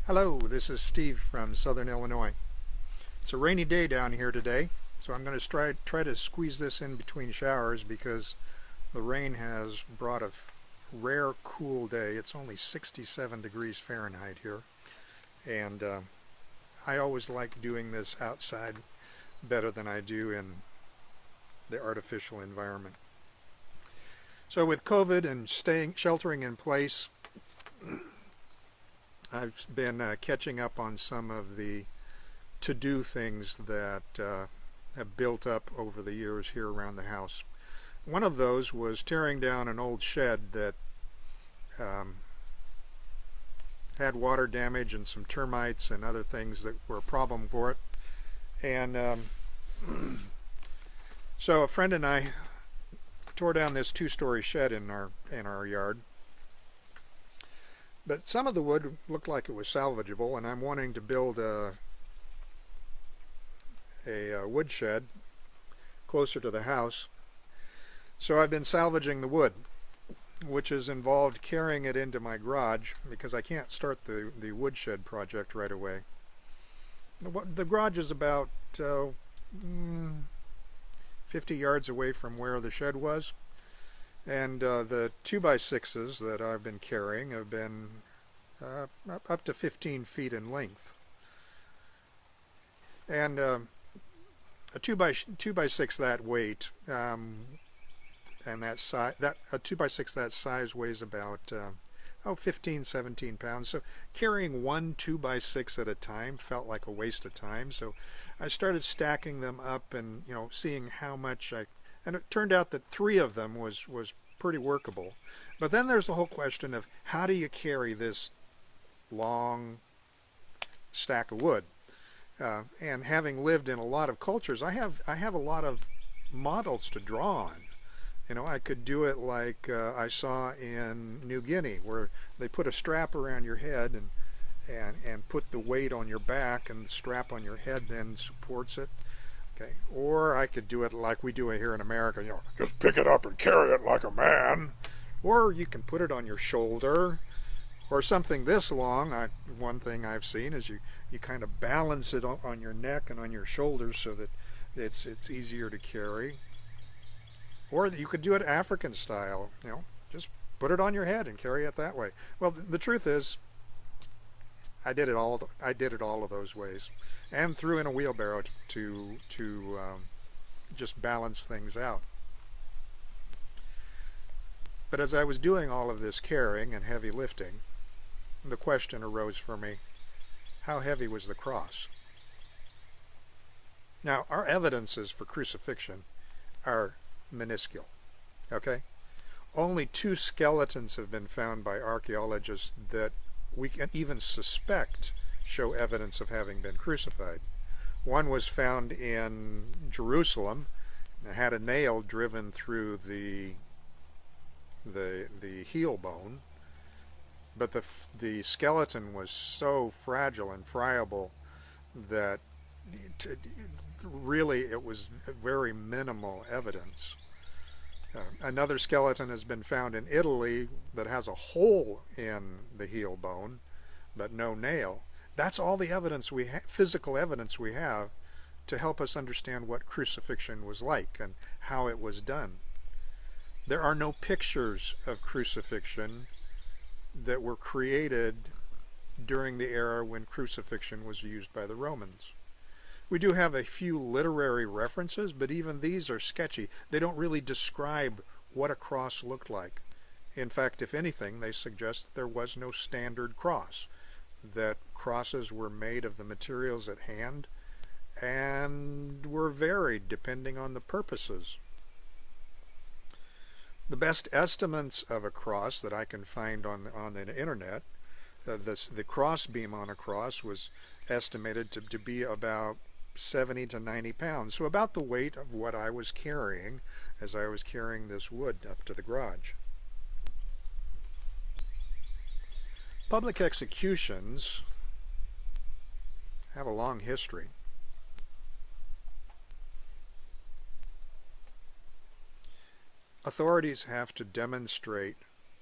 Hello, this is Steve from Southern Illinois. It's a rainy day down here today, so I'm going to try to squeeze this in between showers because the rain has brought a rare cool day. It's only 67 degrees Fahrenheit here, and I always like doing this outside better than I do in the artificial environment. So with COVID and sheltering in place, I've been catching up on some of the to-do things that have built up over the years here around the house. One of those was tearing down an old shed that um, had water damage and some termites and other things that were a problem for it. And so a friend and I tore down this two-story shed in our yard. But some of the wood looked like it was salvageable, and I'm wanting to build a wood shed closer to the house. So I've been salvaging the wood, which has involved carrying it into my garage because I can't start the woodshed project right away. The garage is about 50 yards away from where the shed was, and the 2x6s that I've been carrying have been up to 15 feet in length. And a 2x6 that weight and that size, a 2x6 that size weighs about 15, 17 pounds. So carrying one 2x6 at a time felt like a waste of time. So I started stacking them up and seeing how much and it turned out that 3 of them was pretty workable. But then there's the whole question of how do you carry this long stack of wood? And having lived in a lot of cultures, I have a lot of models to draw on. I could do it like I saw in New Guinea, where they put a strap around your head and put the weight on your back, and the strap on your head then supports it. Okay. Or I could do it like we do it here in America, just pick it up and carry it like a man. Or you can put it on your shoulder, or something this long. One thing I've seen is you kind of balance it on your neck and on your shoulders so that it's easier to carry. Or you could do it African style, just put it on your head and carry it that way. Well, the truth is, I did it all of those ways, and threw in a wheelbarrow to just balance things out. But as I was doing all of this carrying and heavy lifting, the question arose for me, how heavy was the cross? Now, our evidences for crucifixion are minuscule, okay? Only 2 skeletons have been found by archaeologists that we can even suspect show evidence of having been crucified. One was found in Jerusalem and had a nail driven through the heel bone, but the skeleton was so fragile and friable that really it was very minimal evidence. Another skeleton has been found in Italy that has a hole in the heel bone, but no nail. That's all the evidence physical evidence we have to help us understand what crucifixion was like and how it was done. There are no pictures of crucifixion that were created during the era when crucifixion was used by the Romans. We do have a few literary references, but even these are sketchy. They don't really describe what a cross looked like. In fact, if anything, they suggest that there was no standard cross, that crosses were made of the materials at hand and were varied depending on the purposes. The best estimates of a cross that I can find on the internet, the cross beam on a cross was estimated to be about 70 to 90 pounds, so about the weight of what I was carrying as I was carrying this wood up to the garage. Public executions have a long history. Authorities have to demonstrate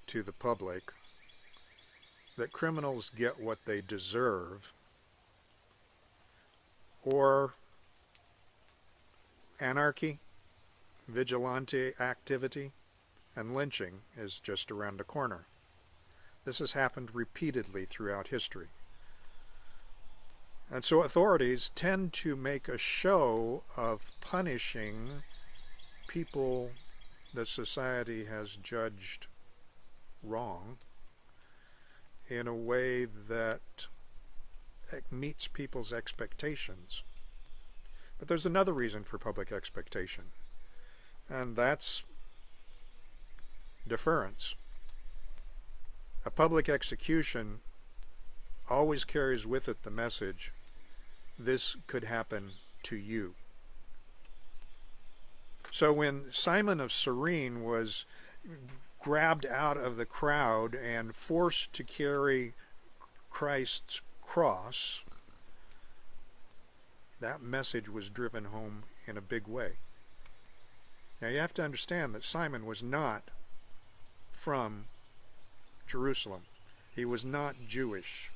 to the public that criminals get what they deserve, or anarchy, vigilante activity, and lynching is just around the corner. This has happened repeatedly throughout history. And so authorities tend to make a show of punishing people that society has judged wrong in a way that meets people's expectations. But there's another reason for public expectation, and that's deference. A public execution always carries with it the message, this could happen to you. So when Simon of Cyrene was grabbed out of the crowd and forced to carry Christ's cross, that message was driven home in a big way. Now you have to understand that Simon was not from Jerusalem. He was not Jewish.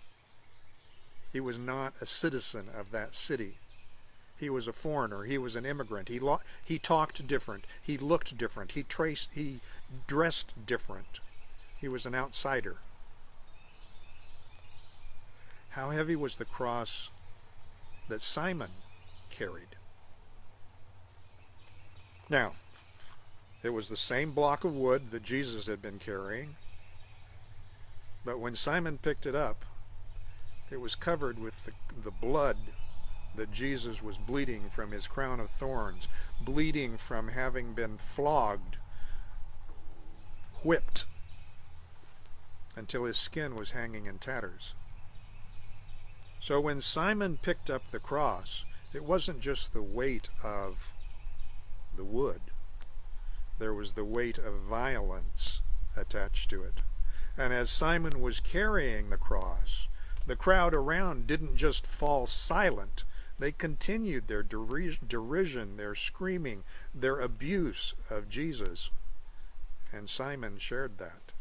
He was not a citizen of that city. He was a foreigner. He was an immigrant. He talked different. He looked different. He dressed different. He was an outsider. How heavy was the cross that Simon carried? Now, it was the same block of wood that Jesus had been carrying, but when Simon picked it up, it was covered with the blood that Jesus was bleeding from his crown of thorns, bleeding from having been flogged, whipped, until his skin was hanging in tatters. So when Simon picked up the cross, it wasn't just the weight of the wood. There was the weight of violence attached to it. And as Simon was carrying the cross, the crowd around didn't just fall silent. They continued their derision, their screaming, their abuse of Jesus. And Simon shared that.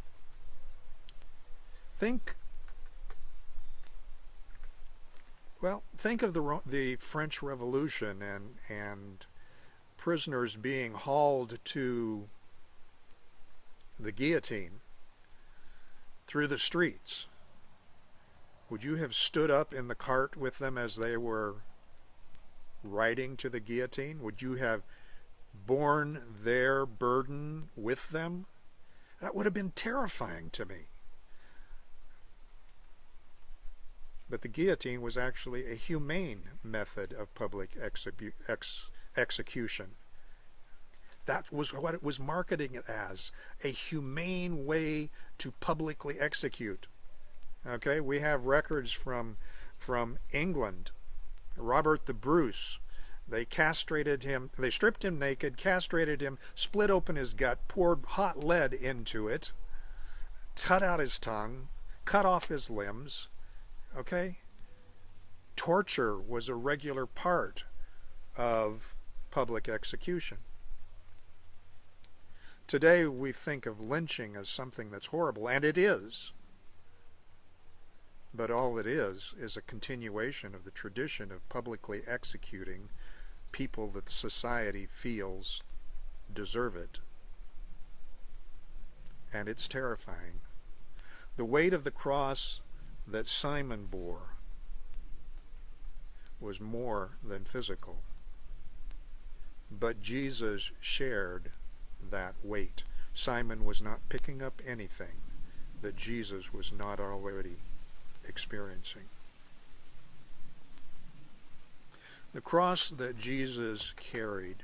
Think of the French Revolution and prisoners being hauled to the guillotine through the streets. Would you have stood up in the cart with them as they were riding to the guillotine? Would you have borne their burden with them? That would have been terrifying to me. But the guillotine was actually a humane method of public execution. That was what it was marketing it as, a humane way to publicly execute. Okay, we have records from England. Robert the Bruce, they castrated him, they stripped him naked, castrated him, split open his gut, poured hot lead into it, cut out his tongue, cut off his limbs. Okay? Torture was a regular part of public execution. Today we think of lynching as something that's horrible, and it is. But all it is a continuation of the tradition of publicly executing people that society feels deserve it. And it's terrifying. The weight of the cross that Simon bore was more than physical. But Jesus shared that weight. Simon was not picking up anything that Jesus was not already experiencing. The cross that Jesus carried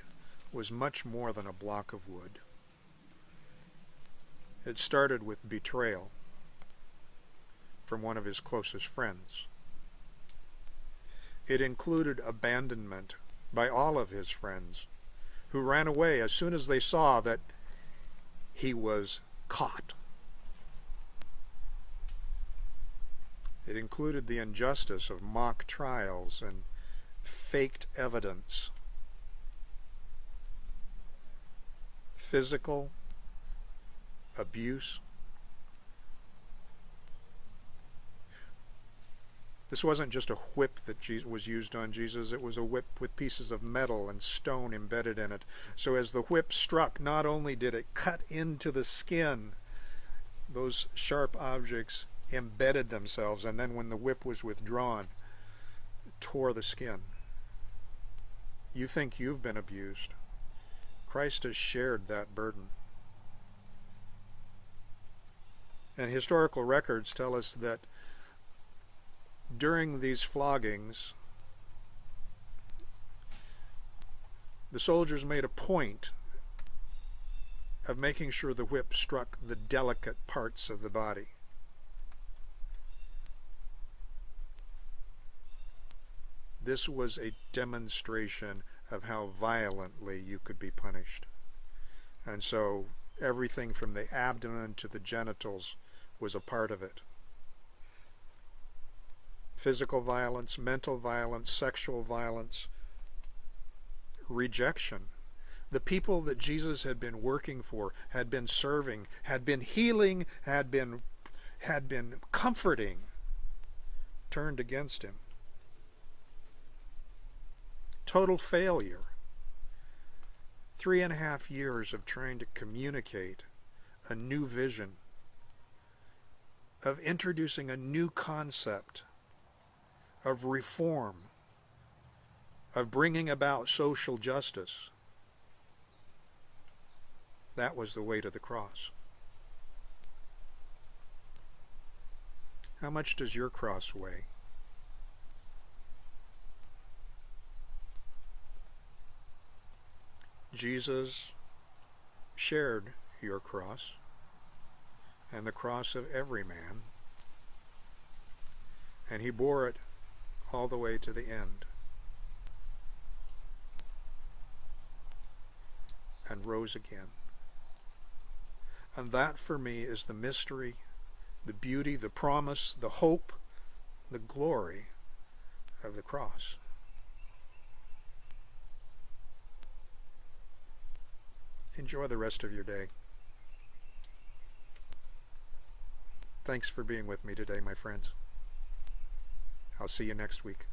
was much more than a block of wood. It started with betrayal from one of his closest friends. It included abandonment by all of his friends, who ran away as soon as they saw that he was caught. It included the injustice of mock trials and faked evidence, physical abuse, This wasn't just a whip that was used on Jesus. It was a whip with pieces of metal and stone embedded in it. So as the whip struck, not only did it cut into the skin, those sharp objects embedded themselves, and then when the whip was withdrawn, it tore the skin. You think you've been abused. Christ has shared that burden. And historical records tell us that during these floggings, the soldiers made a point of making sure the whip struck the delicate parts of the body. This was a demonstration of how violently you could be punished. And so everything from the abdomen to the genitals was a part of it. Physical violence, mental violence, sexual violence, rejection. The people that Jesus had been working for, had been serving, had been healing, had been comforting, turned against him. Total failure. 3.5 years of trying to communicate a new vision, of introducing a new concept, of reform, of bringing about social justice. That was the weight of the cross. How much does your cross weigh? Jesus shared your cross and the cross of every man, and he bore it all the way to the end and rose again. And that for me is the mystery, the beauty, the promise, the hope, the glory of the cross. Enjoy the rest of your day. Thanks for being with me today, my friends. I'll see you next week.